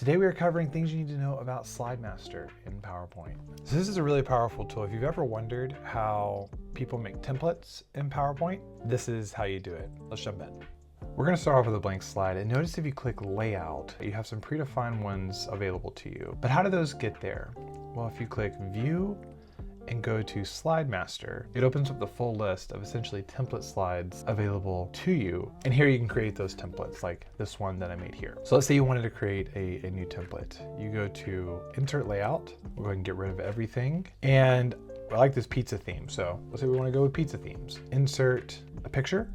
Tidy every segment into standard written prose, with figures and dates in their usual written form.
Today we are covering things you need to know about Slide Master in PowerPoint. So this is a really powerful tool. If you've ever wondered how people make templates in PowerPoint, this is how you do it. Let's jump in. We're going to start off with a blank slide, and notice if you click Layout, you have some predefined ones available to you. But how do those get there? Well, if you click View and go to Slide Master, it opens up the full list of essentially template slides available to you. And here you can create those templates like this one that I made here. So let's say you wanted to create a new template. You go to Insert Layout. We'll go ahead and get rid of everything. And I like this pizza theme. So let's say we want to go with pizza themes. Insert a picture.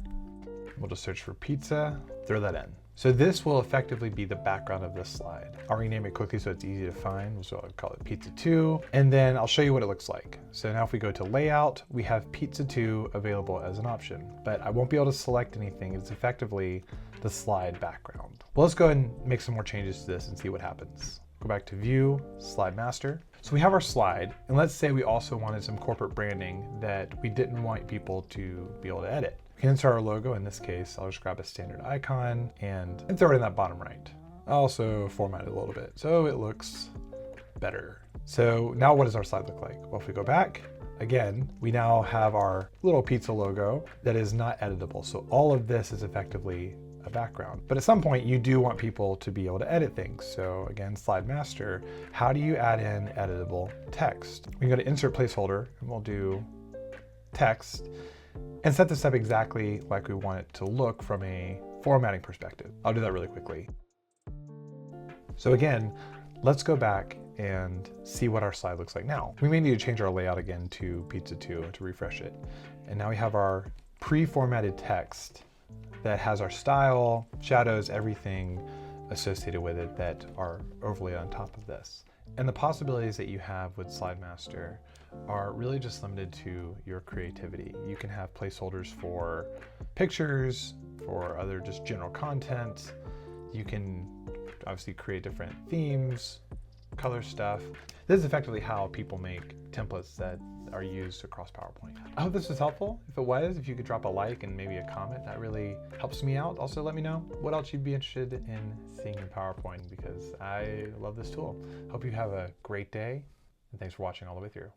We'll just search for pizza, throw that in. So this will effectively be the background of this slide. I'll rename it quickly so it's easy to find. So I'll call it Pizza 2, and then I'll show you what it looks like. So now if we go to Layout, we have Pizza 2 available as an option, but I won't be able to select anything. It's effectively the slide background. Well, let's go ahead and make some more changes to this and see what happens. Go back to View, Slide Master. So we have our slide, and let's say we also wanted some corporate branding that we didn't want people to be able to edit. We can insert our logo. In this case, I'll just grab a standard icon and throw it in that bottom right. I'll also format it a little bit so it looks better. So now what does our slide look like? Well, if we go back, again, we now have our little pizza logo that is not editable. So all of this is effectively a background. But at some point you do want people to be able to edit things. So again, Slide Master, how do you add in editable text? We can go to Insert Placeholder and we'll do text and set this up exactly like we want it to look from a formatting perspective. I'll do that really quickly. So again, let's go back and see what our slide looks like now. We may need to change our layout again to Pizza 2 to refresh it. And now we have our pre-formatted text that has our style, shadows, everything associated with it that are overlaid on top of this. And the possibilities that you have with Slide Master are really just limited to your creativity. You can have placeholders for pictures, for other just general content. You can obviously create different themes, color stuff. This is effectively how people make templates that are used across PowerPoint. I hope this was helpful. If it was, if you could drop a like and maybe a comment, that really helps me out. Also, let me know what else you'd be interested in seeing in PowerPoint because I love this tool. Hope you have a great day and thanks for watching all the way through.